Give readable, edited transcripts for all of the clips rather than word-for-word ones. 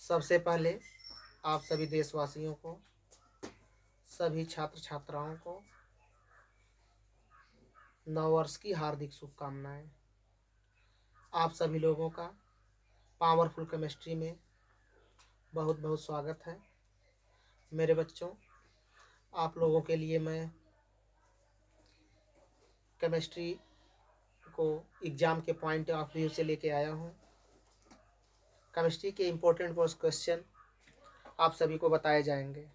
सबसे पहले आप सभी देशवासियों को, सभी छात्र छात्राओं को नववर्ष की हार्दिक शुभकामनाएं। आप सभी लोगों का पावरफुल केमिस्ट्री में बहुत बहुत स्वागत है। मेरे बच्चों, आप लोगों के लिए मैं केमिस्ट्री को एग्ज़ाम के पॉइंट ऑफ व्यू से लेके आया हूँ। केमिस्ट्री के इम्पोर्टेंट क्वेश्चन आप सभी को बताए जाएंगे,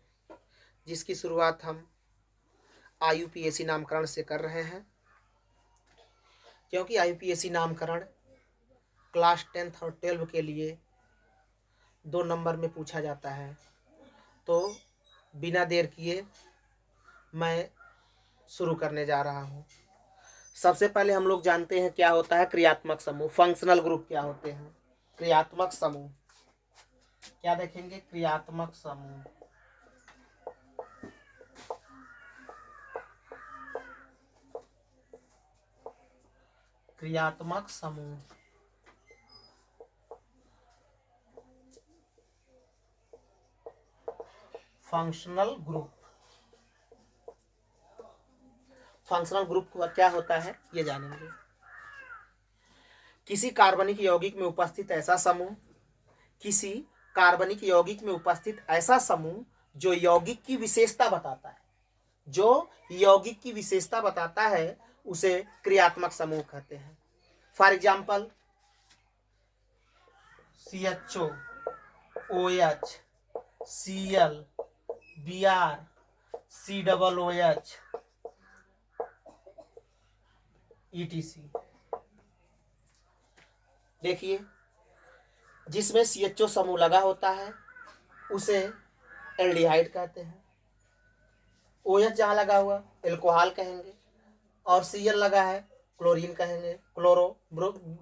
जिसकी शुरुआत हम IUPAC नामकरण से कर रहे हैं, क्योंकि IUPAC नामकरण क्लास 10th और 12 के लिए 2 नंबर में पूछा जाता है। तो बिना देर किए मैं शुरू करने जा रहा हूँ। सबसे पहले हम लोग जानते हैं क्या होता है क्रियात्मक समूह। फंक्शनल ग्रुप क्या होते हैं? क्रियात्मक समूह क्या देखेंगे? क्रियात्मक समूह। क्रियात्मक समूह फंक्शनल ग्रुप। फंक्शनल ग्रुप क्या होता है ये जानेंगे। किसी कार्बनिक यौगिक में उपस्थित ऐसा समूह, किसी कार्बनिक यौगिक में उपस्थित ऐसा समूह जो यौगिक की विशेषता बताता है, जो यौगिक की विशेषता बताता है, उसे क्रियात्मक समूह कहते हैं। For example CHO, OH, Cl, Br, COOH, ETC। देखिए, जिसमें CHO समूह लगा होता है उसे एल्डिहाइड कहते हैं। OH जहाँ लगा हुआ एल्कोहल कहेंगे, और Cl लगा है क्लोरीन कहेंगे, क्लोरो।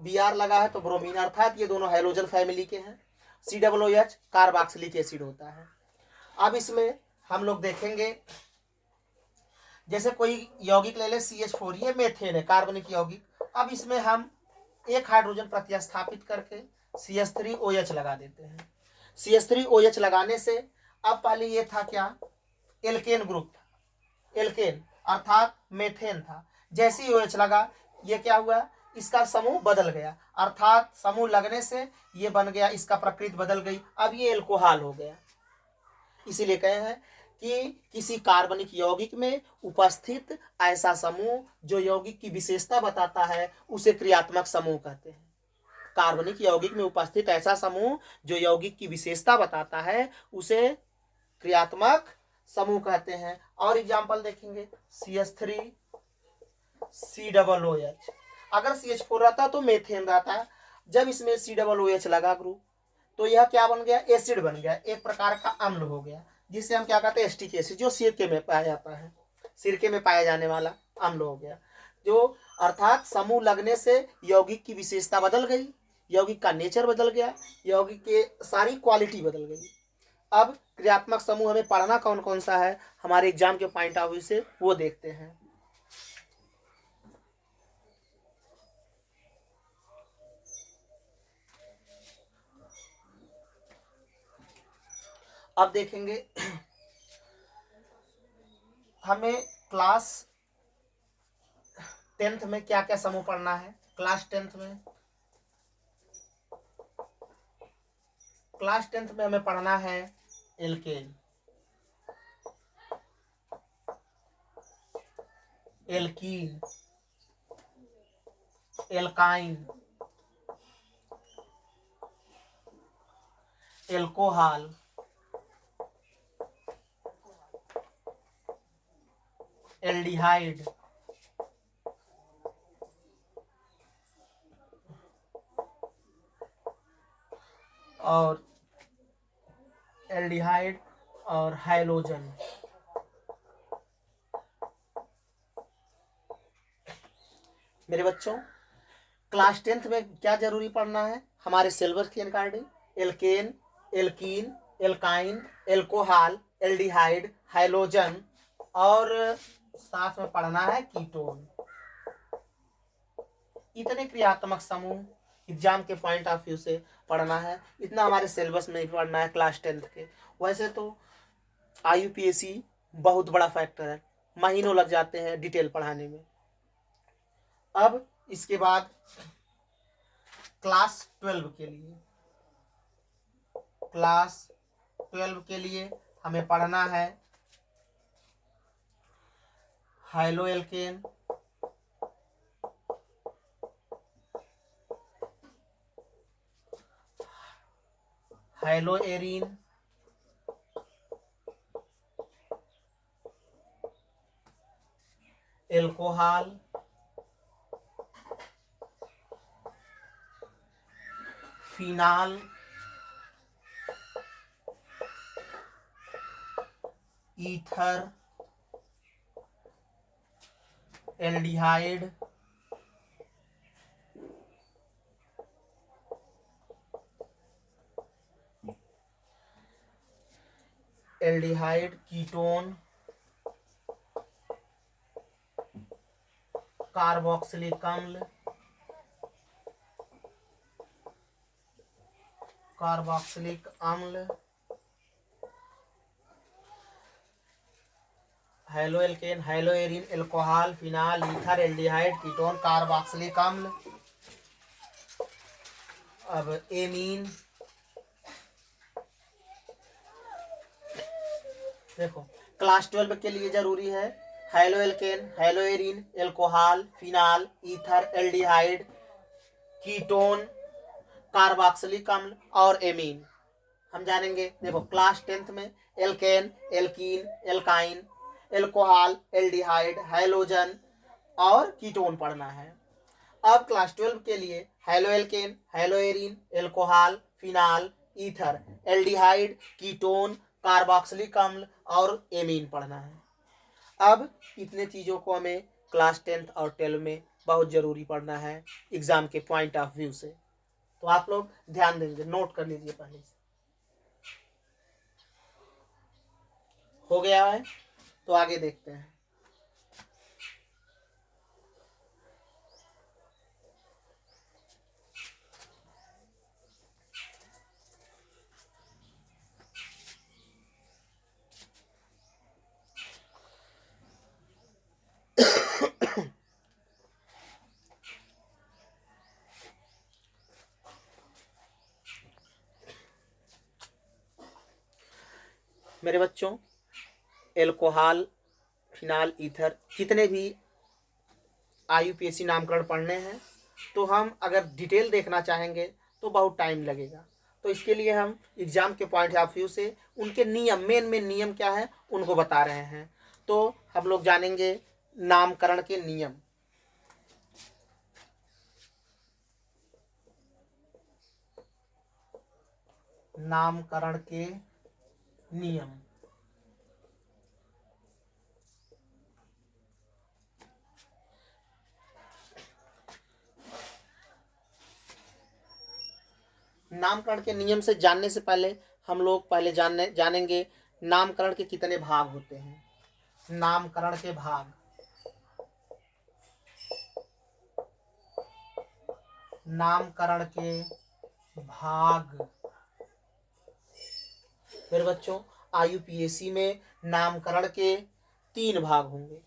Br लगा है तो ब्रोमीन, अर्थात ये दोनों हाइड्रोजन फैमिली के हैं। COOH कार्बोक्सिलिक एसिड होता है। अब इसमें हम लोग देखेंगे, जैसे कोई यौगिक ले ले CH4, ये मेथेन है, कार्बनिक यौगिक। अब इसमें हम एक हाइड्रोजन प्रतिस्थापित करके CH3OH लगा देते हैं। CH3OH लगाने से अब पहले ये था क्या? एल्केन ग्रुप था, एल्केन अर्थात मेथेन था। जैसे ही OH लगा, ये क्या हुआ? इसका समूह बदल गया, अर्थात समूह लगने से ये बन गया, इसका प्रकृति बदल गई, अब ये एल्कोहल हो गया। इसीलिए कहे हैं कि किसी कार्बनिक यौगिक में उपस्थित ऐसा समूह जो यौगिक की विशेषता बताता है, उसे क्रियात्मक समूह कहते हैं। कार्बनिक यौगिक में उपस्थित ऐसा समूह जो यौगिक की विशेषता बताता है, उसे क्रियात्मक समूह कहते हैं। और एग्जाम्पल देखेंगे, CH3COOH। अगर CH4 रहता तो मेथेन रहता। जब इसमें COOH लगा ग्रुप, तो यह क्या बन गया? एसिड बन गया, एक प्रकार का अम्ल हो गया, जिसे हम क्या कहते हैं? एस्टिक एसिड, जो सिरके में पाया जाता है, सिरके में पाया जाने वाला अम्ल हो गया। जो अर्थात समूह लगने से यौगिक की विशेषता बदल गई, यौगिक का नेचर बदल गया, यौगिक के सारी क्वालिटी बदल गई। अब क्रियात्मक समूह हमें पढ़ना कौन कौन सा है हमारे एग्जाम के पॉइंट ऑफ व्यू से, वो देखते हैं। अब देखेंगे हमें क्लास 10th में क्या क्या समूह पढ़ना है। क्लास 10th में हमें पढ़ना है alkane, alkene, alkyne, alcohol, aldehyde, और एल्डिहाइड और हाइलोजन। मेरे बच्चों, क्लास 10th में क्या जरूरी पढ़ना है हमारे सिलेबस के according? Alkane, alkene, alkyne, alcohol, aldehyde, halogen, और साथ में पढ़ना है कीटोन। इतने क्रियात्मक समूह एग्जाम के पॉइंट ऑफ व्यू से पढ़ना है, इतना हमारे सिलेबस में पढ़ना है क्लास 10th के। वैसे तो IUPAC बहुत बड़ा फैक्टर है, महीनों लग जाते हैं डिटेल पढ़ाने में। अब इसके बाद क्लास 12 के लिए हमें पढ़ना है high-low alkene, high-low arene, alcohol, phenol, ether, aldehyde, ketone, carboxylic अम्ल, halo alkene, high-low arene, alcohol, phenol, ether, aldehyde, ketone, carboxylic अम्ल। अब एमीन, देखो क्लास 12 के लिए जरूरी है high-low alkene, high-low arene, alcohol, phenol, ether, aldehyde, ketone, carboxylic अम्ल और एमीन। हम जानेंगे, देखो क्लास 10th में alkane, alkene, alkyne, alcohol, aldehyde, halogen और कीटोन पढ़ना है। अब क्लास 12 के लिए high-low alkene, high-low arene, alcohol, phenol, ether, aldehyde, ketone, carboxylic अम्ल और एमीन पढ़ना है। अब इतने चीज़ों को हमें क्लास 10th और 12 में बहुत ज़रूरी पढ़ना है एग्ज़ाम के पॉइंट ऑफ व्यू से। तो आप लोग ध्यान देंगे, नोट कर लीजिए पहले से। हो गया है तो आगे देखते हैं। मेरे बच्चों, एल्कोहल, फिनाल, ईथर जितने भी IUPAC नामकरण पढ़ने हैं, तो हम अगर डिटेल देखना चाहेंगे तो बहुत टाइम लगेगा। तो इसके लिए हम एग्ज़ाम के पॉइंट ऑफ व्यू से उनके नियम, मेन नियम क्या है उनको बता रहे हैं। तो हम लोग जानेंगे नामकरण के नियम। नामकरण के नियम, नामकरण के नियम से जानने से पहले हम लोग पहले जानेंगे नामकरण के कितने भाग होते हैं। नामकरण के भाग, नामकरण के भाग। मेरे बच्चों, IUPAC में नामकरण के 3 भाग होंगे।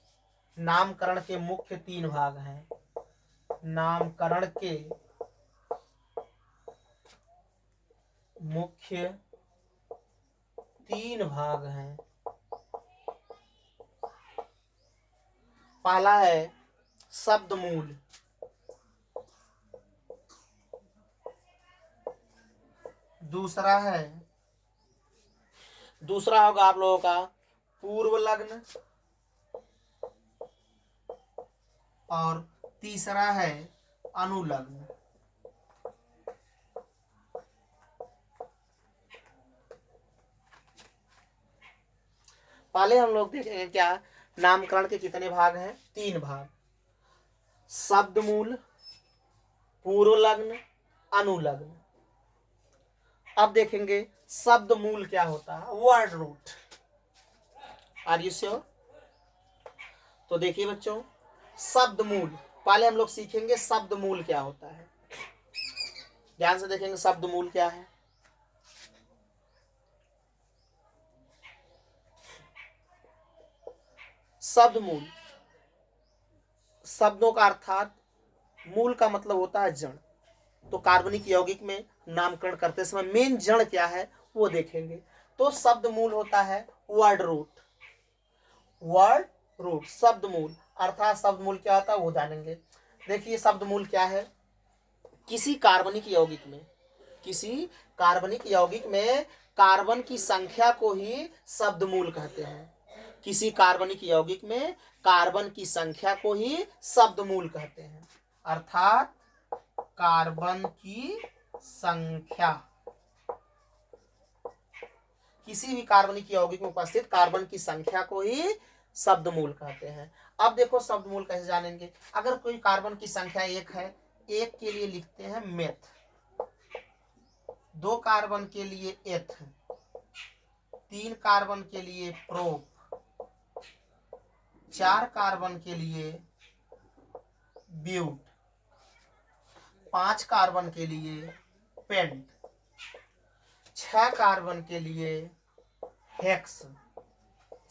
नामकरण के मुख्य 3 भाग हैं। नामकरण के मुख्य 3 भाग हैं। पहला है शब्द मूल, दूसरा होगा आप लोगों का पूर्व लग्न और तीसरा है अनुलग्न। पहले हम लोग देखेंगे क्या नामकरण के कितने भाग हैं। 3 भाग, शब्द मूल, पूर्व लग्न, अनुलग्न। अब देखेंगे शब्द मूल क्या होता है, word root. Are you sure? तो देखिए बच्चों, शब्द मूल पहले हम लोग सीखेंगे शब्द मूल क्या होता है। ध्यान से देखेंगे शब्द मूल क्या है। शब्द मूल, शब्दों का अर्थात मूल का मतलब होता है जड़। तो कार्बनिक यौगिक में नामकरण करते समय मेन जड़ क्या है वो देखेंगे। तो शब्द मूल होता है वर्ड रूट। वर्ड रूट शब्द मूल, अर्थात शब्द मूल क्या होता है वो जानेंगे। देखिए शब्द मूल क्या है। किसी कार्बनिक यौगिक में, किसी कार्बनिक यौगिक में कार्बन की संख्या को ही शब्द मूल कहते हैं। किसी कार्बनिक यौगिक में कार्बन की संख्या को ही शब्द मूल कहते हैं। अर्थात कार्बन की संख्या, किसी भी कार्बनिक यौगिक में उपस्थित कार्बन की संख्या को ही शब्द मूल कहते हैं। अब देखो शब्द मूल कैसे जानेंगे। अगर कोई कार्बन की संख्या 1 है, 1 के लिए लिखते हैं मेथ, 2 कार्बन के लिए एथ, 3 कार्बन के लिए प्रोप, 4 कार्बन के लिए ब्यूट, 5 कार्बन के लिए पेंट, 6 कार्बन के लिए हेक्स,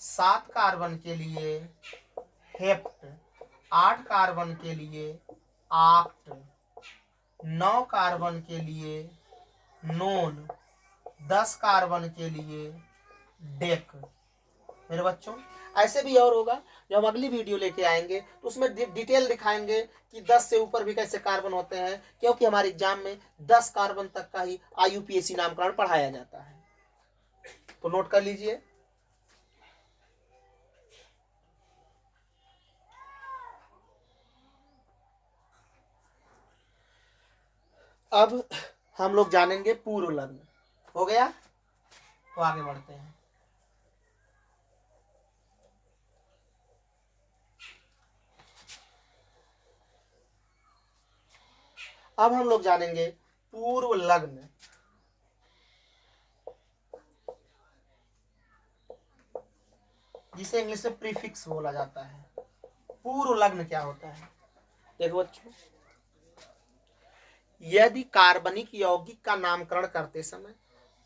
7 कार्बन के लिए हेप्ट, 8 कार्बन के लिए आक्ट, 9 कार्बन के लिए नोन, 10 कार्बन के लिए डेक। मेरे बच्चों ऐसे भी और होगा, जब हम अगली वीडियो लेके आएंगे तो उसमें डिटेल दिखाएंगे कि 10 से ऊपर भी कैसे कार्बन होते हैं, क्योंकि हमारे एग्जाम में 10 कार्बन तक का ही IUPAC नामकरण पढ़ाया जाता है। तो नोट कर लीजिए। अब हम लोग जानेंगे पूर्व लग्न। हो गया, तो आगे बढ़ते हैं। अब हम लोग जानेंगे पूर्व लग्न। जिसे इंग्लिश में प्रीफिक्स बोला जाता है। पूर्व लग्न क्या होता है? देखो बच्चों, यदि कार्बनिक यौगिक का नामकरण करते समय,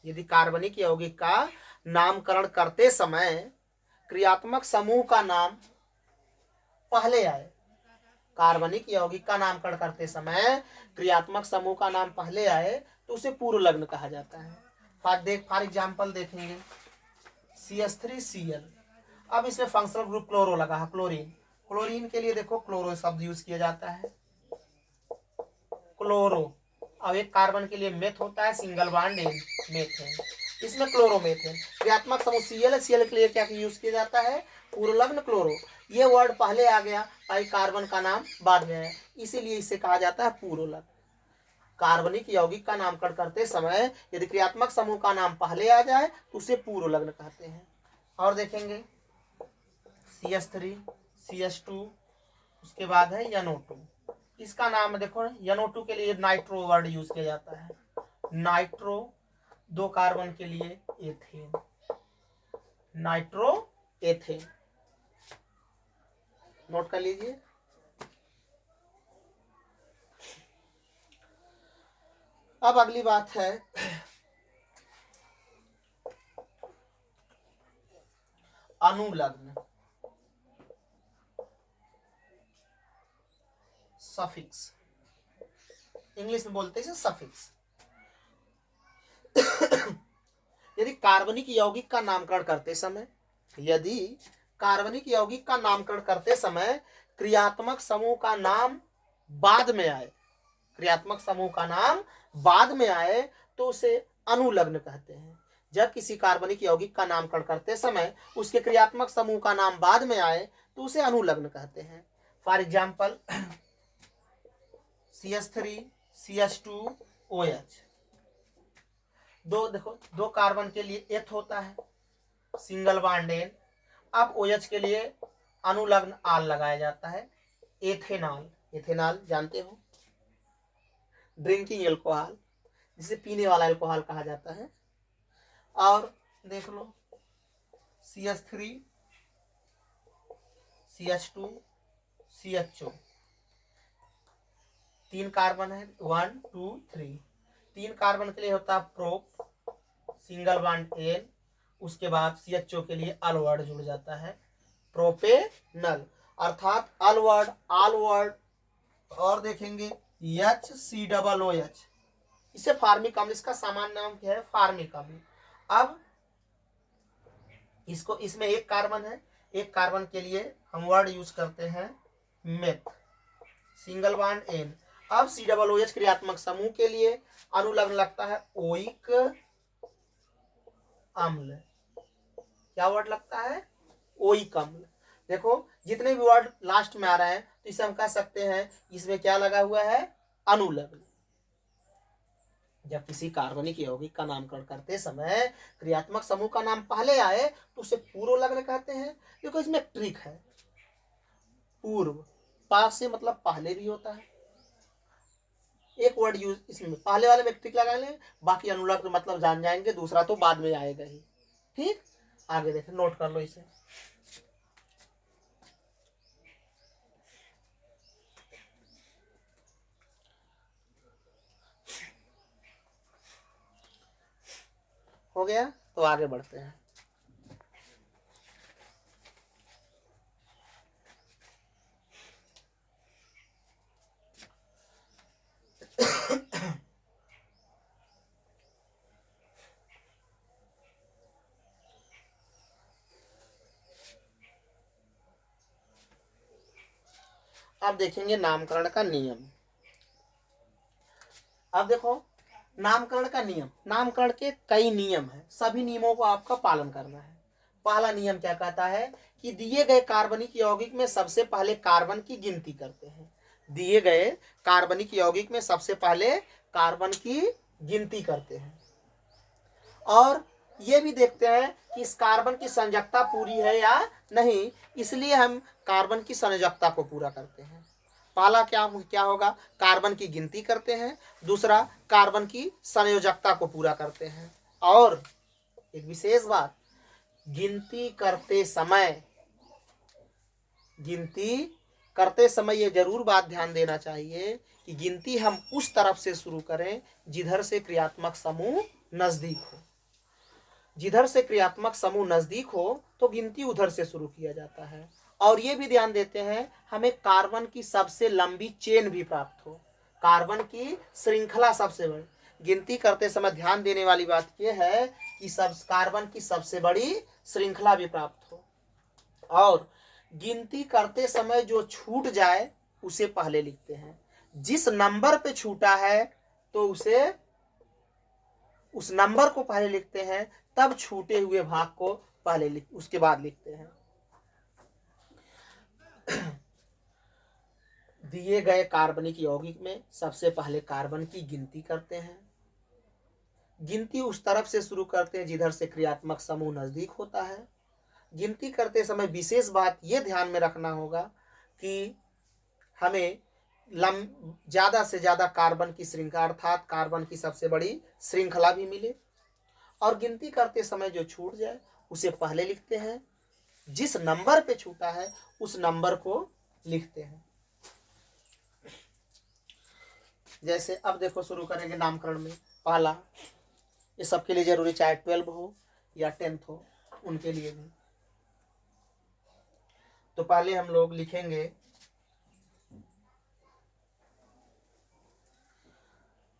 यदि कार्बनिक यौगिक का नामकरण करते समय क्रियात्मक समूह का नाम पहले आए, कार्बनिक यौगिक का नामकरण करते समय क्रियात्मक समूह का नाम पहले आए तो उसे पूर्व लग्न कहा जाता है। फॉर एग्जाम्पल देखेंगे CH3Cl। अब इसमें फंक्शनल ग्रुप क्लोरो लगा है, क्लोरीन। क्लोरीन के लिए देखो क्लोरो शब्द यूज किया जाता है, क्लोरो। अब एक कार्बन के लिए मेथ होता है, सिंगल बॉन्ड मेथेन, इसमें क्लोरोमेथेन। क्रियात्मक समूह Cl, Cl के लिए क्या यूज किया जाता है? पूर्वलग्न क्लोरो। ये वर्ड पहले आ गया और कार्बन का नाम बाद में आया, इसीलिए इसे कहा जाता है पूर्वलग्न। कार्बनिक यौगिक का नामकरण करते समय यदि क्रियात्मक समूह का नाम पहले आ जाए तो उसे पूर्वलग्न कहते हैं। और देखेंगे CH3, CH2, उसके बाद है NO2। इसका नाम देखो, NO2 के लिए नाइट्रो वर्ड यूज किया जाता है, नाइट्रो। 2 कार्बन के लिए एथेन, नाइट्रो एथेन। नोट कर लीजिए। अब अगली बात है अनुलग्न, सफिक्स। इंग्लिश में बोलते हैं सफिक्स। यदि कार्बनिक यौगिक का नामकरण करते समय, यदि कार्बनिक यौगिक का नामकरण करते समय क्रियात्मक समूह का नाम बाद में आए, क्रियात्मक समूह का नाम बाद में आए तो उसे अनुलग्न कहते हैं। जब किसी कार्बनिक यौगिक का नामकरण करते समय उसके क्रियात्मक समूह का नाम बाद में आए तो उसे अनुलग्न कहते हैं। For example CH3, CH2, OH। देखो 2 कार्बन के लिए एथ होता है, सिंगल बॉन्ड एन। अब OH के लिए अनुलग्न आल लगाया जाता है, एथेनॉल। एथेनॉल जानते हो, ड्रिंकिंग एल्कोहल, जिसे पीने वाला एल्कोहल कहा जाता है। और देख लो CH3, CH2, CHO, 3 कार्बन है, 1, 2, 3। 3 कार्बन के लिए होता है प्रोप, सिंगल बॉन्ड एन, उसके बाद CHO के लिए अल वर्ड जुड़ जाता है प्रोपेनल, अर्थात अल वर्ड और देखेंगे HCOOH, इसे फार्मिक अम्ल, इसका सामान्य नाम क्या है फार्मिक अम्ल। अब इसको इसमें एक कार्बन है, एक कार्बन के लिए हम वर्ड यूज करते हैं मेथ, सिंगल बॉन्ड एन। अब COOH क्रियात्मक समूह के लिए अनुलग्न लगता है ओइक अम्ल। क्या वर्ड लगता है ओइक अम्ल। देखो जितने भी वर्ड लास्ट में आ रहे हैं तो इसे हम कह सकते हैं इसमें क्या लगा हुआ है अनुलग्न। जब किसी कार्बनिक यौगिक का नामकरण करते समय क्रियात्मक समूह का नाम पहले आए तो उसे पूर्व लग्न कहते हैं। देखो इसमें ट्रिक है, पूर्व पास से मतलब पहले भी होता है, एक वर्ड यूज इसमें पहले वाले में ट्रिक लगा लें, बाकी अनुलग्न मतलब जान जाएंगे, दूसरा तो बाद में आएगा ही। ठीक, आगे देखें, नोट कर लो इसे। हो गया, तो आगे बढ़ते हैं। अब देखेंगे नामकरण का नियम। अब देखो नामकरण का नियम, नामकरण के कई नियम हैं, सभी नियमों को आपका पालन करना है। पहला नियम क्या कहता है कि दिए गए कार्बनिक यौगिक में सबसे पहले कार्बन की गिनती करते हैं। दिए गए कार्बनिक यौगिक में सबसे पहले कार्बन की गिनती करते हैं और ये भी देखते हैं कि इस कार्बन की संयोजकता पूरी है या नहीं, इसलिए हम कार्बन की संयोजकता को पूरा करते हैं। पहला क्या होगा, कार्बन की गिनती करते हैं, दूसरा कार्बन की संयोजकता को पूरा करते हैं। और एक विशेष बात, गिनती करते समय ये जरूर बात ध्यान देना चाहिए कि गिनती हम उस तरफ से शुरू करें जिधर से क्रियात्मक समूह नजदीक हो। जिधर से क्रियात्मक समूह नजदीक हो तो गिनती उधर से शुरू किया जाता है। और ये भी ध्यान देते हैं हमें कार्बन की सबसे लंबी चेन भी प्राप्त हो, कार्बन की श्रृंखला सबसे बड़ी। गिनती करते समय ध्यान देने वाली बात यह है कि कार्बन की सबसे बड़ी श्रृंखला भी प्राप्त हो। और गिनती करते समय जो छूट जाए उसे पहले लिखते हैं, जिस नंबर पे छूटा है तो उस नंबर को पहले लिखते हैं, तब छूटे हुए भाग को पहले उसके बाद लिखते हैं। दिए गए कार्बनिक यौगिक में सबसे पहले कार्बन की गिनती करते हैं। गिनती उस तरफ से शुरू करते हैं जिधर से क्रियात्मक समूह नजदीक होता है। गिनती करते समय विशेष बात यह ध्यान में रखना होगा कि हमें ज्यादा से ज्यादा कार्बन की श्रृंखला अर्थात कार्बन की सबसे बड़ी श्रृंखला भी मिले। और गिनती करते समय जो छूट जाए उसे पहले लिखते हैं, जिस नंबर पे छूटा है उस नंबर को लिखते हैं। जैसे अब देखो शुरू करेंगे नामकरण में। पहला, ये सबके लिए जरूरी, चाहे 12 हो या 10th हो, उनके लिए भी। तो पहले हम लोग लिखेंगे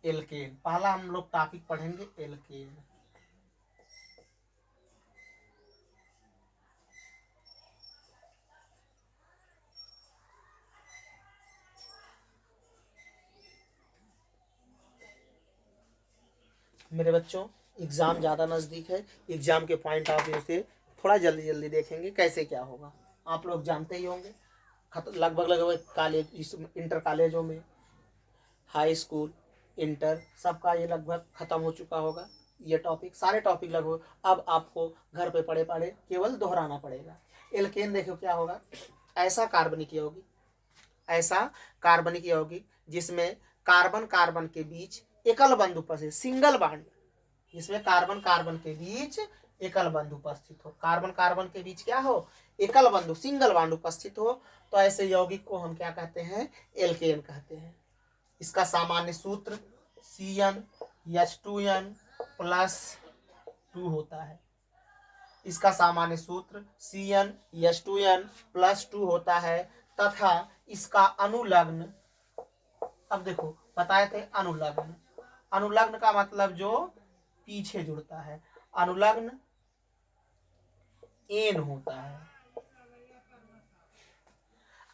एल्केन। पहला हम लोग टॉपिक पढ़ेंगे एल्केन। मेरे बच्चों एग्जाम ज़्यादा नज़दीक है, एग्जाम के पॉइंट ऑफ व्यू से थोड़ा जल्दी जल्दी देखेंगे कैसे क्या होगा। आप लोग जानते ही होंगे लगभग कॉलेज, इंटर कॉलेजों में, हाई स्कूल, इंटर, सबका ये लगभग ख़त्म हो चुका होगा। ये टॉपिक, सारे टॉपिक लगभग अब आपको घर पे पढ़े केवल दोहराना पड़ेगा। एल्केन देखो क्या होगा, ऐसा कार्बनिक यौगिक जिसमें कार्बन कार्बन के बीच एकल बंध उपस्थित, सिंगल बॉन्ड, जिसमें कार्बन कार्बन के बीच एकल बंध उपस्थित हो। कार्बन कार्बन के बीच क्या हो, एकल बंधु, सिंगल बॉन्ड उपस्थित हो, तो ऐसे यौगिक को हम क्या कहते हैं, एल्केन कहते हैं। इसका सामान्य सूत्र CN H2N प्लस 2 होता है। इसका सामान्य सूत्र CnH2n प्लस 2 होता है तथा इसका अनुलग्न, अब देखो बताए थे अनुलग्न, अनुलग्न का मतलब जो पीछे जुड़ता है, अनुलग्न एन होता है।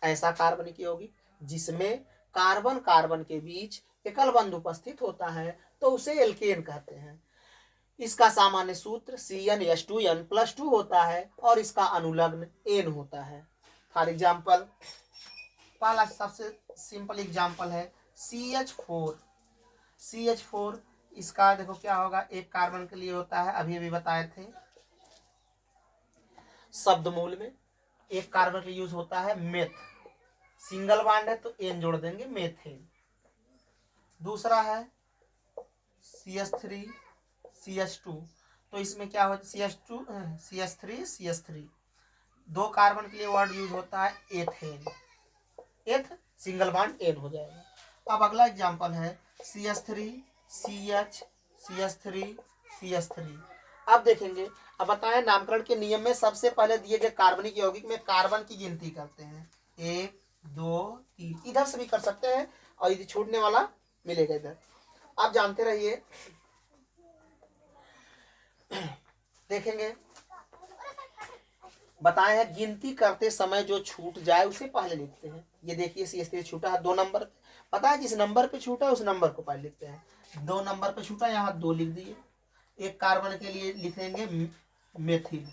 ऐसा कार्बनिक यौगिक जिसमें कार्बन कार्बन के बीच एकल बंध उपस्थित होता है तो उसे एल्केन कहते हैं। इसका सामान्य सूत्र CnH2n प्लस 2 होता है और इसका अनुलग्न एन होता है। फॉर एग्जाम्पल, पहला सबसे सिंपल एग्जाम्पल है CH4। CH4 इसका देखो क्या होगा, एक कार्बन के लिए होता है, अभी अभी बताए थे। शब्द मूल में एक कार्बन के लिए यूज होता है मेथ, सिंगल बॉन्ड है तो एन जोड़ देंगे मेथेन। दूसरा है CH3 CH2, तो इसमें क्या हो CH2 CH3 CH3, दो कार्बन के लिए वर्ड यूज होता है एथेन, एथ सिंगल बॉन्ड एन हो जाएगा। अब अगला एग्जांपल है CH3 CH CH3 CH3। अब देखेंगे, अब बताएं नामकरण के नियम में सबसे पहले दिए गए कार्बनिक यौगिक में कार्बन की गिनती करते हैं, 1 2 3, इधर से भी कर सकते हैं और यदि छूटने वाला मिलेगा इधर। आप जानते रहिए, देखेंगे बताए हैं गिनती करते समय जो छूट जाए उसे पहले लिखते हैं। ये देखिए CH3 छूटा है 2 नंबर, पता है जिस नंबर पे छूटा है उस नंबर को पहले लिखते हैं। 2 नंबर पे छूटा, यहाँ 2 लिख दिए। एक कार्बन के लिए लिखेंगे मेथिल।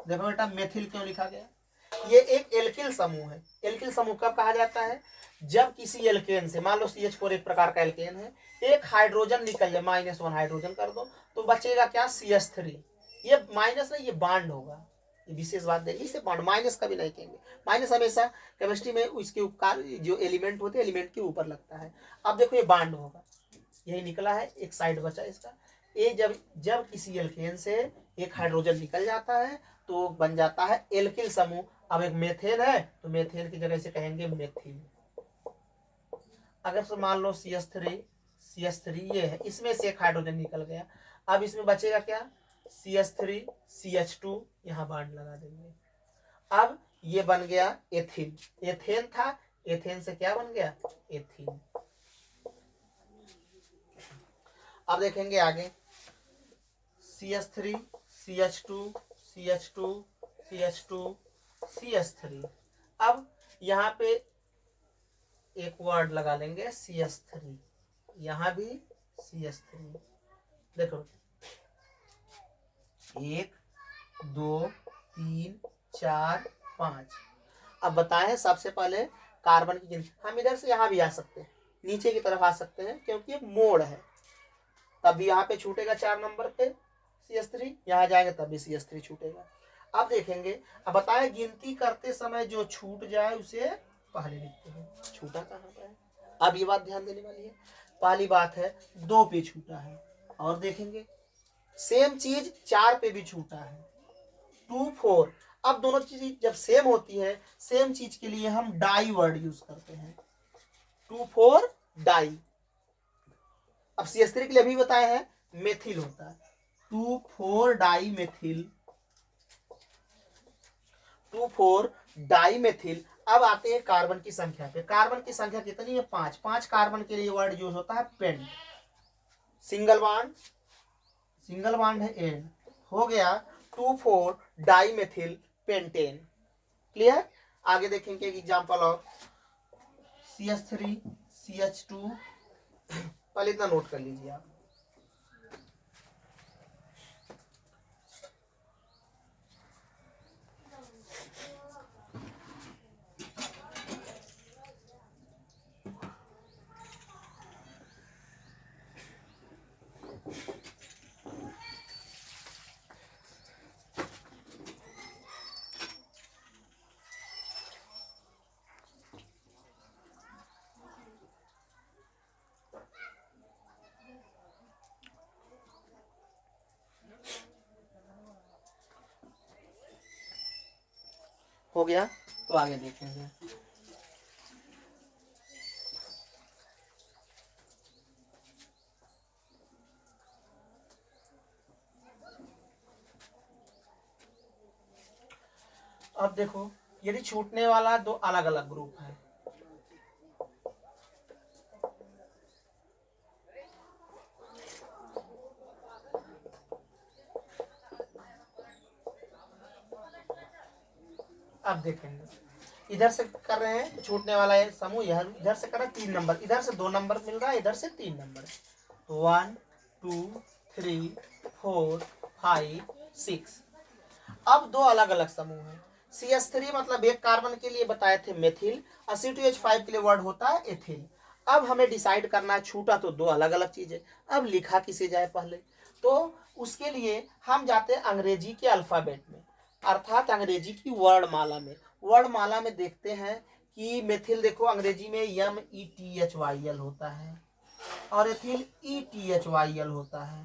देखो बेटा मेथिल क्यों लिखा गया, ये एक एल्किल समूह है। एल्किल समूह कब कहा जाता है, जब किसी एल्केन से, मान लो CH4 एक प्रकार का एल्केन है, एक हाइड्रोजन निकल जाए, -1 हाइड्रोजन कर दो तो बचेगा क्या CH3। ये माइनस नहीं, ये बांड होगा, ये विशेष बात देखिए, इसे बांड माइनस कभी नहीं कहेंगे। माइनस हमेशा केमिस्ट्री में उसके उपकार जो एलिमेंट होते हैं एलिमेंट के ऊपर लगता है। अब देखो ये बांड होगा, यही निकला है, एक साइड बचा इसका। ये जब किसी एल्केन से एक हाइड्रोजन निकल जाता है तो बन जाता है एल्किल समूह। अब एक मेथेन है तो मेथेन की जगह से कहेंगे मेथिल। अगर तो मान लो CH3 ये है, इसमें से एक हाइड्रोजन निकल गया, अब इसमें बचेगा क्या CH3 CH2, यहाँ बांड लगा देंगे। अब ये बन गया एथिन, एथेन था, एथेन से क्या बन गया एथीन। अब देखेंगे आगे CH3 CH2 CH2 CH2 CH3। अब यहाँ पे एक वर्ड लगा लेंगे CH3, यहाँ भी CH3। देखो 1 2 3 4 5। अब बताएं सबसे पहले कार्बन की गिनती, हम इधर से यहाँ भी आ सकते हैं, नीचे की तरफ आ सकते हैं क्योंकि मोड़ है, तब भी यहाँ पे छूटेगा 4 नंबर पे CH3, यहाँ जाएंगे तब भी CH3 छूटेगा। अब देखेंगे, अब बताएं गिनती करते समय जो छूट जाए उसे पहले लिखते हैं, छूटा कहाँ पे है। अब ये बात ध्यान देने वाली है, पहली बात है 2 पे छूटा है, और देखेंगे सेम चीज 4 पे भी छूटा है, 2 4। अब दोनों चीज जब सेम होती है, सेम चीज के लिए हम डाई वर्ड यूज करते हैं, 2 4 डाई। अब CH3 के लिए भी बताए हैं मेथिल होता है, 2 4 डाई मेथिल, 2 4 डाई मेथिल। अब आते हैं कार्बन की संख्या पे, कार्बन की संख्या कितनी है 5। 5 कार्बन के लिए वर्ड यूज होता है पेंट, सिंगल बॉन्ड है एन, हो गया 2 4 डाई मेथिल पेंटेन। क्लियर। आगे देखेंगे एग्जांपल ऑफ CH3 CH2, पहले इतना नोट कर लीजिए आप। हो गया, तो आगे देखेंगे। अब देखो यदि छूटने वाला दो अलग अलग ग्रुप है, अब देखेंगे इधर से कर रहे हैं छूटने वाला है समूह, यह इधर से कर रहे हैं 3 नंबर, इधर से 2 नंबर मिल रहा है, इधर से 3 नंबर है। 1 2 3 4 5 6। अब दो अलग अलग समूह हैं। CH3 मतलब एक कार्बन के लिए बताए थे मेथिल, और C2H5 के लिए वर्ड होता है एथिल। अब हमें डिसाइड करना है, छूटा तो दो अलग अलग चीजें, अब लिखा किसे जाए पहले, तो उसके लिए हम जाते हैं अंग्रेजी के अल्फाबेट में, अर्थात अंग्रेजी की वर्णमाला में। वर्णमाला में देखते हैं कि मेथिल देखो अंग्रेजी में METHYL होता है और एथिल ETHYL होता है।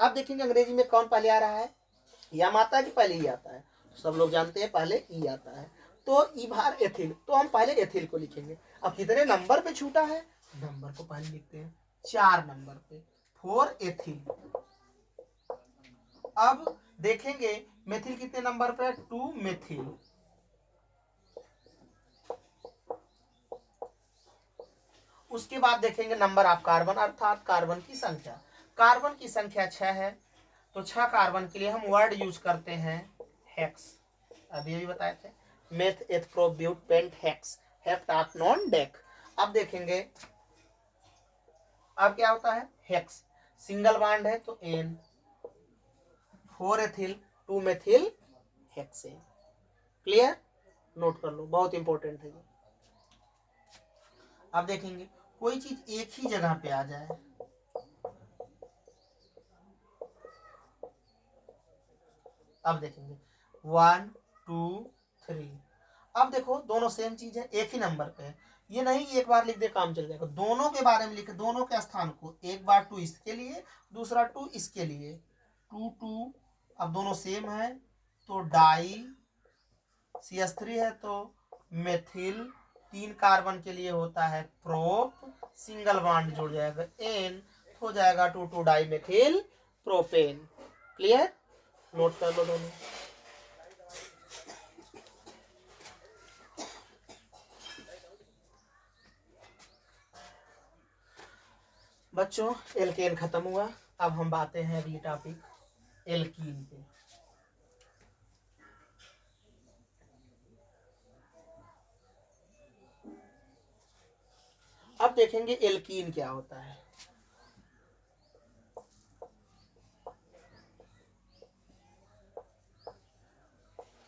अब देखेंगे अंग्रेजी में कौन पहले आ रहा है, यम आता है कि पहले ई आता है, तो सब लोग जानते हैं पहले ई आता है, तो ई बार एथिल, तो हम पहले एथिल को लिखेंगे। अब कितने नंबर पे छूटा है, नंबर को पहले लिखते हैं, 4 नंबर पे 4 एथिल। अब देखेंगे मेथिल कितने नंबर पे, 2 मेथिल। उसके बाद देखेंगे नंबर ऑफ कार्बन, अर्थात कार्बन की संख्या। कार्बन की संख्या 6 है, तो 6 कार्बन के लिए हम वर्ड यूज करते हैं हेक्स। अभी भी बताए थे, meth eth prop but pent hex, hept oct non dec. अब देखेंगे अब क्या होता है, हेक्स सिंगल बॉन्ड है तो ane, 4 ethyl 2 methyl hexane. Clear, note कर लो, बहुत इंपॉर्टेंट है ये। अब देखेंगे कोई चीज एक ही जगह पे आ जाए, अब देखेंगे 1 2 3। अब देखो दोनों सेम चीज है, एक ही नंबर पे है, ये नहीं एक बार लिख दे काम चल जाएगा, दोनों के बारे में लिखे, दोनों के स्थान को, एक बार 2 इसके लिए, दूसरा 2 इसके लिए, 2 2। अब दोनों सेम है तो डाई, CH3 है तो मेथिल, 3 कार्बन के लिए होता है प्रोप, सिंगल बॉन्ड जुड़ जाएगा एन, हो जाएगा 2 2 dimethyl propane. Clear, note कर लो दोनों। बच्चों एल्केन खत्म हुआ, अब हम बातें हैं अगली टॉपिक एल्कीन पे। अब देखेंगे एल्कीन क्या होता है।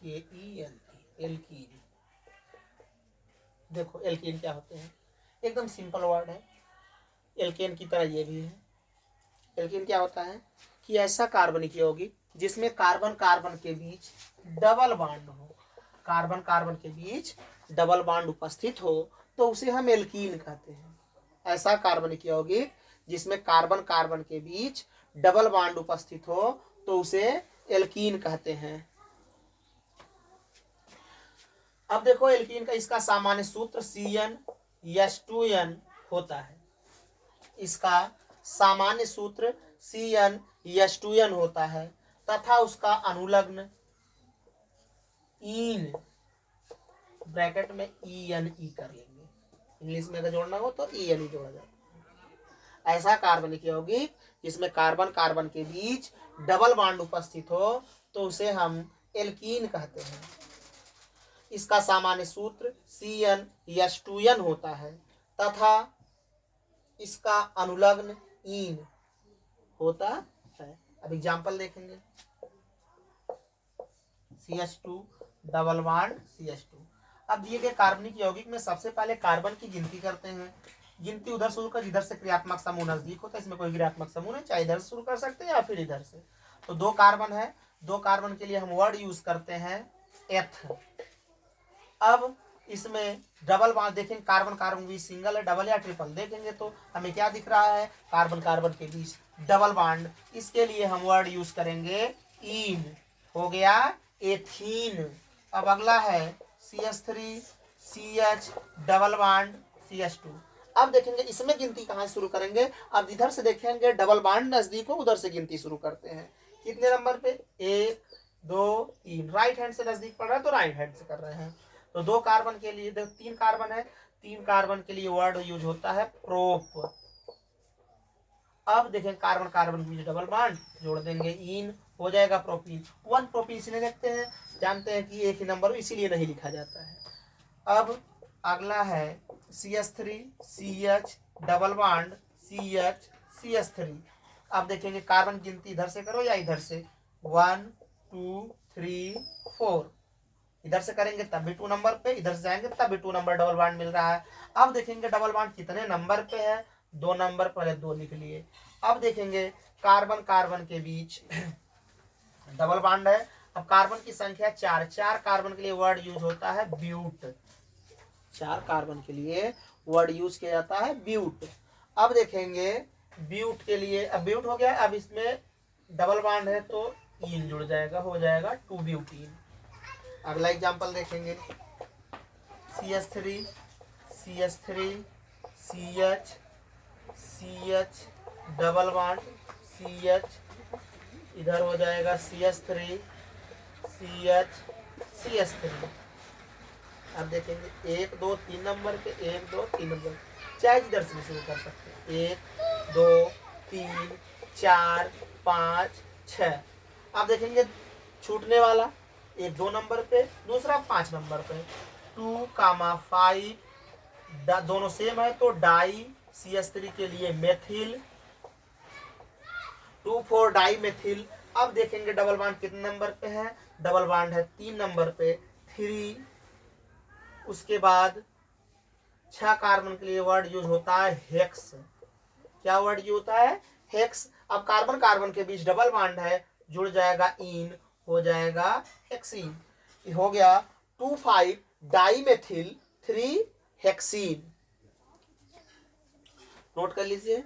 एल्कीन, देखो एल्कीन क्या होते हैं, एकदम सिंपल वर्ड है, एल्केन की तरह ये भी है। एल्कीन क्या होता है कि ऐसा कार्बनिक यौगिक जिसमें कार्बन कार्बन के बीच डबल बॉन्ड हो, कार्बन कार्बन के बीच डबल बॉन्ड उपस्थित हो तो उसे हम एल्कीन कहते हैं। ऐसा कार्बनिक यौगिक जिसमें कार्बन कार्बन के बीच डबल बॉन्ड उपस्थित हो तो उसे एल्कीन कहते हैं। अब देखो एल्कीन का इसका सामान्य सूत्र CnH2n होता है, इसका सामान्य सूत्र CnH2n होता है तथा उसका अनुलग्न ईन, ब्रैकेट में ENE कर लेंगे, इंग्लिश में अगर जोड़ना हो तो ENE जोड़ा जाता है। ऐसा कार्बनिक यौगिक जिसमें कार्बन कार्बन के बीच डबल बॉन्ड उपस्थित हो तो उसे हम एल्कीन कहते हैं। इसका सामान्य सूत्र CnH2n होता है तथा इसका अनुलग्न ईन होता है। अब एग्जाम्पल देखेंगे, CH2 डबल बॉन्ड CH2। अब दिए गए कार्बनिक यौगिक में सबसे पहले कार्बन की गिनती करते हैं, गिनती उधर शुरू कर जिधर से क्रियात्मक समूह नजदीक होता है, इसमें कोई क्रियात्मक समूह नहीं, चाहे इधर से शुरू कर सकते हैं या फिर इधर से। तो 2 कार्बन है, 2 कार्बन के लिए हम वर्ड यूज करते हैं एथ। अब इसमें डबल बॉन्ड देखेंगे, कार्बन कार्बन के बीच सिंगल है, डबल या ट्रिपल देखेंगे तो हमें क्या दिख रहा है, कार्बन कार्बन के बीच डबल बॉन्ड, इसके लिए हम वर्ड यूज करेंगे ईन, हो गया एथीन। अब अगला है CH3 CH double bond CH2। अब देखेंगे इसमें गिनती कहाँ शुरू करेंगे, अब इधर से देखेंगे डबल बॉन्ड नजदीक हो उधर से गिनती शुरू करते हैं, कितने नंबर पे, 1 2 3, राइट हैंड से नजदीक पड़ रहा है तो राइट हैंड से कर रहे हैं। तो 2 कार्बन के लिए, देखो 3 कार्बन है, 3 कार्बन के लिए वर्ड यूज होता है प्रोप। अब देखें कार्बन कार्बन के बीच डबल बॉन्ड जोड़ देंगे, इन हो जाएगा प्रोपीन। 1 प्रोपीन इसलिए लिखते हैं, जानते हैं कि एक ही नंबर इसीलिए नहीं लिखा जाता है। अब अगला है CH3 CH double bond CH CH3। अब देखेंगे कार्बन गिनती इधर से करो या इधर से, 1 2 3 4, इधर से करेंगे तब भी 2 नंबर पे, इधर से जाएंगे तब भी 2 नंबर डबल बॉन्ड मिल रहा है। अब देखेंगे डबल बॉन्ड कितने नंबर पे है, 2 नंबर, पहले 2 लिख लिए। अब देखेंगे कार्बन कार्बन के बीच डबल बॉन्ड है। अब कार्बन की संख्या 4, 4 कार्बन के लिए वर्ड यूज होता है ब्यूट, 4 कार्बन के लिए वर्ड यूज किया जाता है ब्यूट। अब देखेंगे ब्यूट के लिए, अब ब्यूट हो गया, अब इसमें डबल बॉन्ड है तो इन जुड़ जाएगा, हो जाएगा 2 ब्यूटीन। अगला एग्जांपल देखेंगे CH3 CH3 CH CH double bond CH, इधर हो जाएगा CH3 CH CH3। अब देखेंगे 1 2 3 नंबर पे, 1 2 3 नंबर, चाहे इधर से शुरू कर सकते हैं, 1 2 3 4 5 6। अब देखेंगे छूटने वाला, एक 2 नंबर पे, दूसरा 5 नंबर पे, 2 5 दोनों सेम है तो डाई, CH3 के लिए मेथिल, 2 4 डाई मेथिल। अब देखेंगे डबल बॉन्ड कितने नंबर पे है, डबल बॉन्ड है 3 नंबर पे 3। उसके बाद 6 कार्बन के लिए वर्ड यूज होता है हेक्स। क्या वर्ड यूज होता है, हेक्स। अब कार्बन कार्बन के बीच डबल बॉन्ड है, जुड़ जाएगा इन, हो जाएगा हेक्सीन। हो गया 2 5 डाई मेथिल 3 हेक्सीन। नोट कर लीजिए।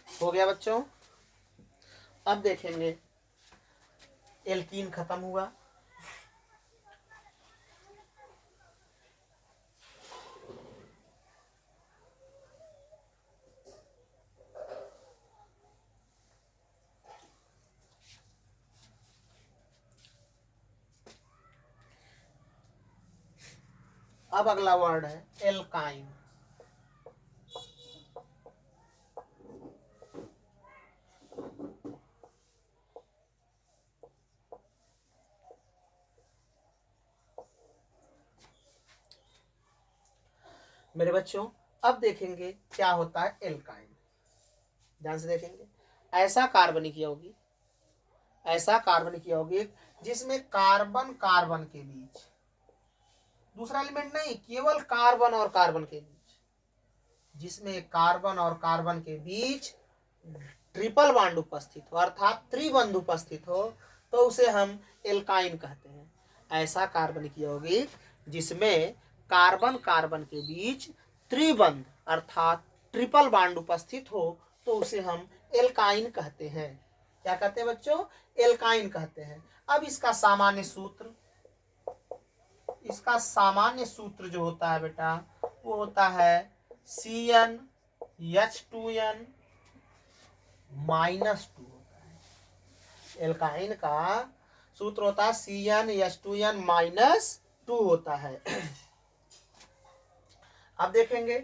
हो गया बच्चों। अब देखेंगे एल्कीन खत्म हुआ। अब अगला वर्ड है एल्काइन। मेरे बच्चों अब देखेंगे क्या होता है एल्काइन, ध्यान से देखेंगे। ऐसा कार्बनिक यौगिक, ऐसा कार्बनिक यौगिक जिसमें कार्बन कार्बन के बीच, दूसरा एलिमेंट नहीं, केवल कार्बन और कार्बन के बीच, जिसमें कार्बन और कार्बन के बीच ट्रिपल बॉन्ड उपस्थित हो अर्थात त्रिबंध उपस्थित हो, तो उसे हम एल्काइन कहते हैं। ऐसा कार्बनिक यौगिक जिसमें कार्बन कार्बन के बीच त्रिबंध अर्थात ट्रिपल बॉन्ड उपस्थित हो, तो उसे हम एल्काइन कहते हैं। क्या कहते हैं बच्चों, एल्काइन कहते हैं। अब इसका सामान्य सूत्र, इसका सामान्य सूत्र जो होता है बेटा, वो होता है CnH2n -2 होता है। एल्काइन का सूत्र होता है CnH2n -2 होता है। अब देखेंगे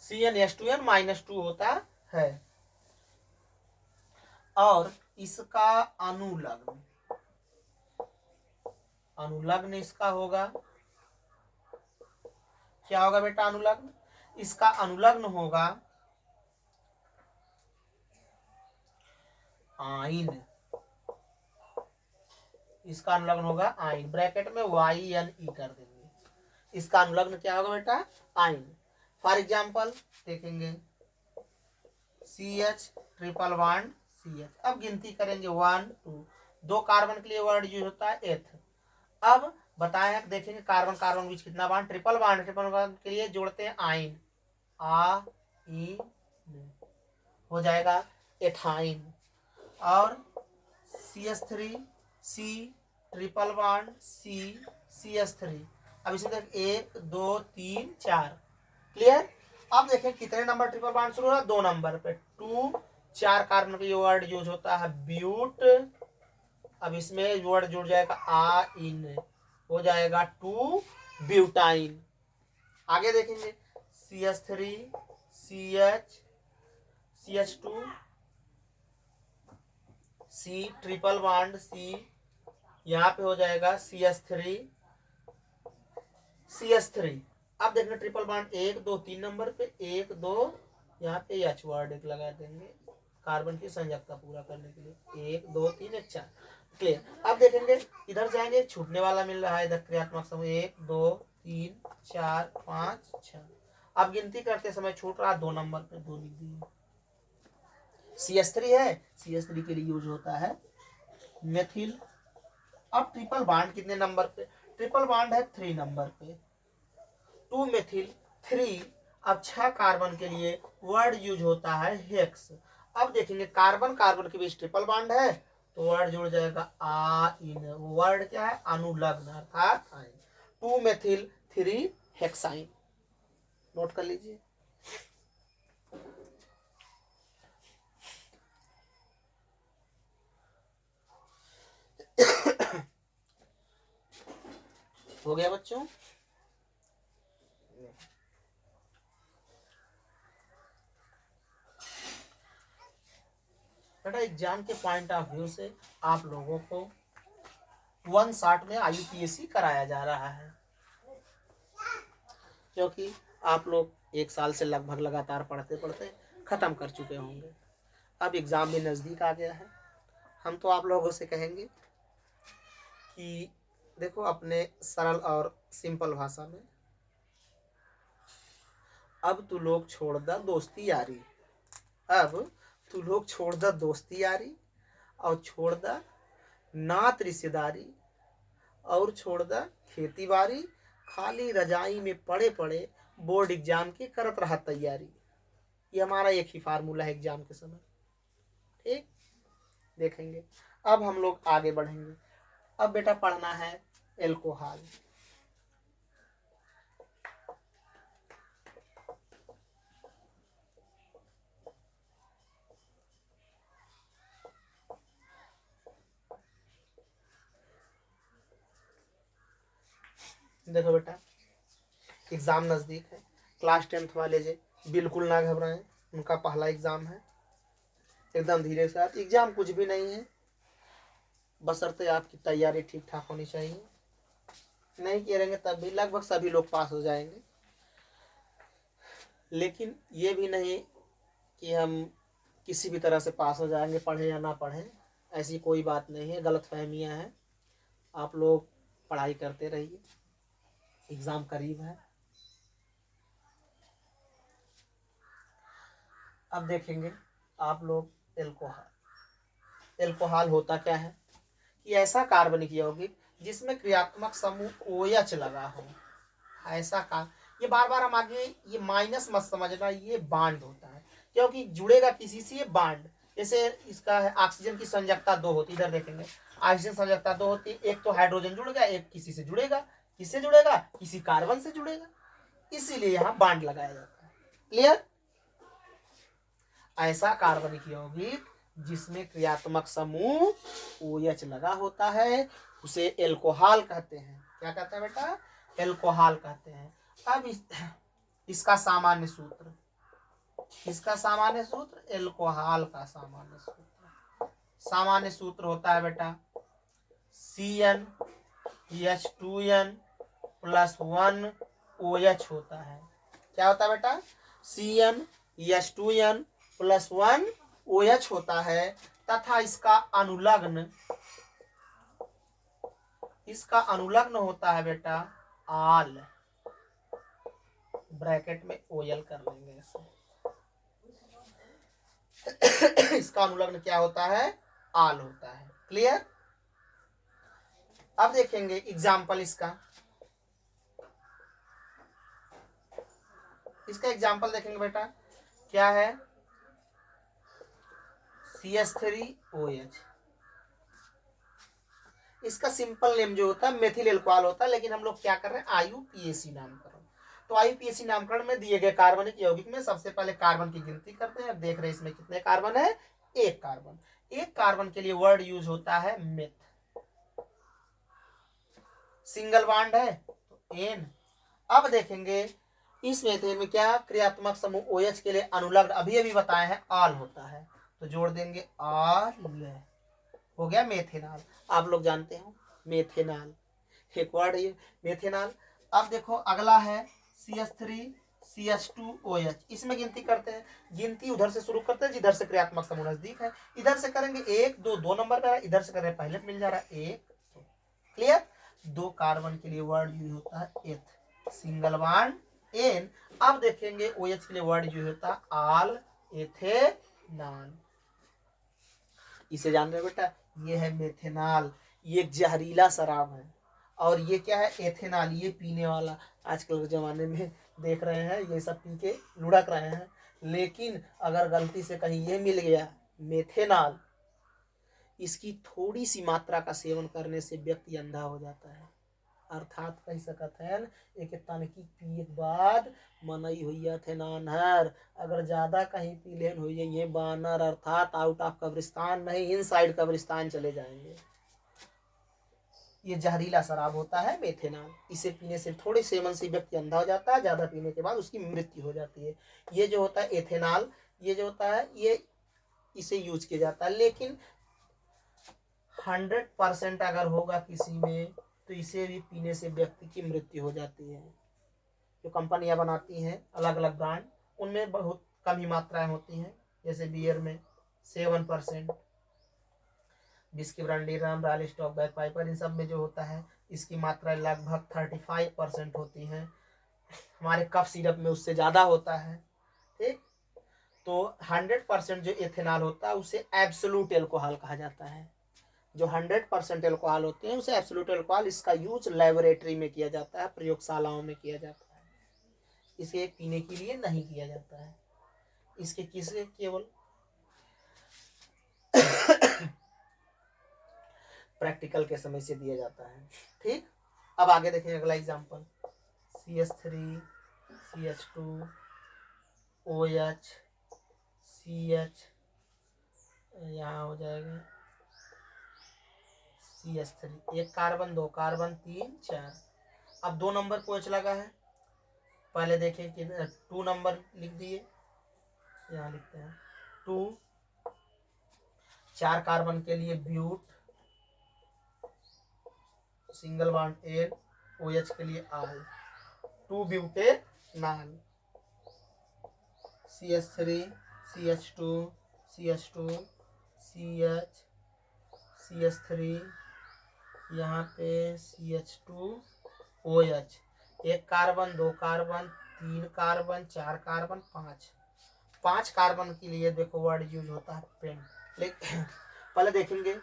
CnH2n -2 होता है और इसका अनुलग्न, अनुलग्न इसका होगा, क्या होगा बेटा अनुलग्न, इसका अनुलग्न होगा आइन, इसका अनुलग्न होगा आइन, ब्रैकेट में YnE कर देंगे। इसका अनुलग्न क्या होगा बेटा, आइन। फॉर एग्जाम्पल देखेंगे CH ट्रिपल बॉन्ड CH। अब गिनती करेंगे 1 2, 2 कार्बन के लिए वर्ड यूज होता है एथ। अब बताएं, देखेंगे कार्बन कार्बन बीच कितना bond, triple bond, triple bond के लिए जोड़ते हैं आइन, आ ई, हो जाएगा एथाइन। और CH3 C triple bond C CH3। अब इसे देख 1 2 3 4 क्लियर। अब देखें कितने नंबर ट्रिपल बॉन्ड शुरू हो रहा है, 2 नंबर पे 2 4 कार्बन का वर्ड यूज होता है ब्यूट। अब इसमें वर्ड जुड़ जाएगा आ इन, हो जाएगा 2 ब्यूटाइन। आगे देखेंगे CH3 CH2 C triple bond C, यहाँ पे हो जाएगा CH3 CH3। अब देखना ट्रिपल बॉन्ड 1 2 3 नंबर पे 1 2, यहाँ पे H वर्ड एक लगा देंगे कार्बन की संयोजकता पूरा करने के लिए 1 2 3 1 4 क्लियर। अब देखेंगे इधर जाएंगे छूटने वाला मिल रहा है इधर क्रियात्मक समूह 1 2 3 4 5 6। अब गिनती करते समय छूट रहा 2 नंबर पे 2 लिख दिए। CH3 है, CH3 के लिए यूज होता है मेथिल। अब ट्रिपल बॉन्ड कितने नंबर पे, ट्रिपल बॉन्ड है 3 नंबर पे 2 मेथिल 3। अब 6 कार्बन के लिए वर्ड यूज होता है हेक्स। अब देखेंगे कार्बन कार्बन के बीच ट्रिपल बॉन्ड है तो वर्ड जुड़ जाएगा आ इन, वर्ड क्या है अनुलग्न अर्थात 2 मेथिल 3 हेक्साइन। नोट कर लीजिए। हो गया बच्चों। बेटा एग्जाम के पॉइंट ऑफ व्यू से आप लोगों को 1 शॉट में IUPAC कराया जा रहा है, क्योंकि आप लोग 1 साल से लगभग लगातार पढ़ते पढ़ते खत्म कर चुके होंगे। अब एग्जाम भी नजदीक आ गया है। हम तो आप लोगों से कहेंगे कि देखो अपने सरल और सिंपल भाषा में, अब तू लोग छोड़ द दोस्ती यारी, अब तू लोग छोड़ द दोस्ती यारी और छोड़ द नात रिश्तेदारी और छोड़ द खेती बाड़ी, खाली रजाई में पड़े पड़े बोर्ड एग्जाम की करत रहा तैयारी। ये हमारा एक ही फार्मूला है एग्जाम के समय। ठीक, देखेंगे। अब हम लोग आगे बढ़ेंगे। अब बेटा पढ़ना है एल्कोहल। देखो बेटा एग्जाम नजदीक है, क्लास 10th वाले जे बिल्कुल ना घबराएं, उनका पहला एग्जाम है। एकदम धीरे से, एग्जाम कुछ भी नहीं है, बशर्ते आपकी तैयारी ठीक ठाक होनी चाहिए। नहीं करेंगे तब भी लगभग सभी लोग पास हो जाएंगे। लेकिन ये भी नहीं कि हम किसी भी तरह से पास हो जाएंगे पढ़े या ना पढ़े, ऐसी कोई बात नहीं है, गलतफहमियां हैं। आप लोग पढ़ाई करते रहिए, एग्जाम करीब है। अब देखेंगे आप लोग एल्कोहल। एल्कोहल होता क्या है कि ऐसा कार्बनिक यौगिक जिसमें क्रियात्मक समूह OH लगा हो, ऐसा का ये बार बार हम आगे ये माइनस मत समझना, ये बांड होता है क्योंकि जुड़ेगा किसी से ये बांड। जैसे इसका है ऑक्सीजन की संयोजकता 2 होती, इधर देखेंगे ऑक्सीजन संयोजकता 2 होती, एक तो हाइड्रोजन जुड़ गया, एक किसी से जुड़ेगा, किससे जुड़ेगा किसी कार्बन से जुड़ेगा, इसीलिए यहाँ बांड लगाया जाता है। क्लियर। ऐसा कार्बनिक यौगिक जिसमें क्रियात्मक समूह OH लगा होता है उसे एल्कोहल कहते हैं। क्या कहते हैं बेटा, एल्कोहल कहते हैं। अब इसका सामान्य सूत्र, इसका सामान्य सूत्र एल्कोहल का सामान्य सूत्र, सामान्य सूत्र होता है बेटा CnH2n + 1 OH होता है। क्या होता है बेटा, CnH2n + 1 OH होता है तथा इसका अनुलग्न होता है बेटा आल, ब्रैकेट में OL कर लेंगे इसे। इसका अनुलग्न क्या होता है, आल होता है। क्लियर। अब देखेंगे एग्जाम्पल इसका एग्जाम्पल देखेंगे बेटा क्या है, CH3OH इसका सिंपल नेम जो होता है मेथिल एल्कोहल होता है, लेकिन हम लोग क्या कर रहे हैं IUPAC नामकरण। तो IUPAC नामकरण में दिए गए कार्बनिक यौगिक में सबसे पहले कार्बन की गिनती करते हैं। देख रहे हैं इसमें कितने कार्बन है, एक कार्बन। एक कार्बन के लिए वर्ड यूज होता है मेथ। सिंगल बॉन्ड है तो एन। अब देखेंगे इस मेथेन में क्या क्रियात्मक समूह OH के लिए अनुलग्न अभी अभी बताए हैं आल होता है, तो जोड़ देंगे आल, हो गया मेथेनॉल। आप लोग जानते हो मेथेनॉल एक वर्ड है मेथेनॉल। अब देखो अगला है CH3CH2OH। इसमें गिनती करते हैं, गिनती उधर से शुरू करते हैं जिधर से क्रियात्मक समूह नजदीक है। इधर से करेंगे 1 2, 2 नंबर पे, इधर से करें पहले मिल जा रहा है 1 2। क्लियर। 2 कार्बन के लिए वर्ड यूज होता है एथ, सिंगल बॉन्ड एन। अब देखेंगे OH के लिए वर्ड यूज होता है आल एथेनॉल। इसे जान रहे बेटा, ये है मेथेनॉल, ये एक जहरीला शराब है। और ये क्या है, एथेनॉल, ये पीने वाला। आजकल के ज़माने में देख रहे हैं ये सब पी के लुढ़क रहे हैं, लेकिन अगर गलती से कहीं ये मिल गया मेथेनॉल, इसकी थोड़ी सी मात्रा का सेवन करने से व्यक्ति अंधा हो जाता है। अर्थात कह सकते हैं एक तनकी पिए के बाद मनई हुई थे नानहर, अगर ज्यादा कहीं पी लेन हो जाइए बानर, अर्थात आउट ऑफ कब्रिस्तान नहीं, इनसाइड कब्रिस्तान चले जाएंगे। ये जहरीला शराब होता है मेथेनॉल। इसे पीने से थोड़े सेवन से व्यक्ति अंधा हो जाता है, ज्यादा पीने के बाद उसकी मृत्यु हो जाती है। ये जो होता है एथेनॉल, ये जो होता है ये इसे यूज किया जाता है, लेकिन 100% अगर होगा किसी में तो इसे भी पीने से व्यक्ति की मृत्यु हो जाती है। जो कंपनियां बनाती हैं अलग अलग ब्रांड, उनमें बहुत कम ही मात्राएं होती हैं, जैसे बियर में 7%, विस्की, ब्रांडी, रम, रॉयल स्टॉक, बैक पाइपर, इन सब में जो होता है इसकी मात्रा लगभग 35% होती हैं। हमारे कफ सिरप में उससे ज़्यादा होता है। ठीक, तो 100% जो एथेनॉल होता है उसे एब्सोल्यूट एल्कोहल कहा जाता है। जो 100% एल्कोहल होते हैं उसे एब्सोल्यूट एल्कोहल। इसका यूज लेबोरेटरी में किया जाता है, प्रयोगशालाओं में किया जाता है, इसे पीने के लिए नहीं किया जाता है। इसके किसे केवल प्रैक्टिकल के समय से दिया जाता है। ठीक, अब आगे देखें अगला एग्जांपल, CH3CH2OH CH, यहाँ हो जाएगा CH3, एक कार्बन, 2 कार्बन, 3 4। अब 2 नंबर को OH लगा है, पहले देखें कि 2 नंबर लिख दिए, यहाँ लिखते हैं 2। 4 कार्बन के लिए but, single bond ane, OH के लिए आल, 2 butanol. CH3 CH2 CH2 CH CH3, यहाँ पे CH2OH, एक carbon, 2 carbon, 3 carbon, 4 carbon, 5 carbon के लिए देखो वर्ड यूज होता है पेंट। लेकिन पहले देखेंगे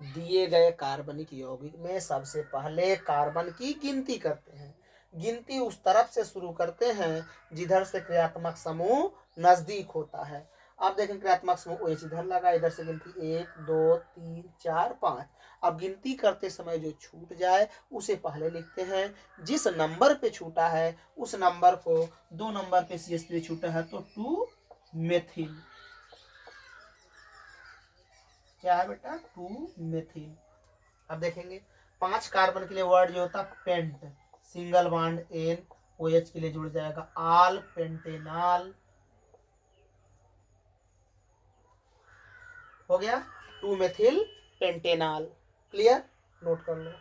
दिए गए कार्बनिक यौगिक में सबसे पहले कार्बन की गिनती करते हैं। गिनती उस तरफ से शुरू करते हैं जिधर से क्रियात्मक समूह नजदीक होता है। अब देखें क्रियात्मक समूह OH इधर लगा, इधर से गिनती 1 2 3 4 5। अब गिनती करते समय जो छूट जाए उसे पहले लिखते हैं। जिस नंबर पे छूटा है उस नंबर को, 2 नंबर पे CH3 छूटा है तो 2 मेथिल, क्या है बेटा, 2 मेथिल। अब देखेंगे 5 कार्बन के लिए वर्ड जो होता है pent, single bond ane, OH के लिए जुड़ जाएगा आल पेंटेनॉल, हो गया 2 मेथिल पेंटेनॉल। क्लियर, नोट कर लो।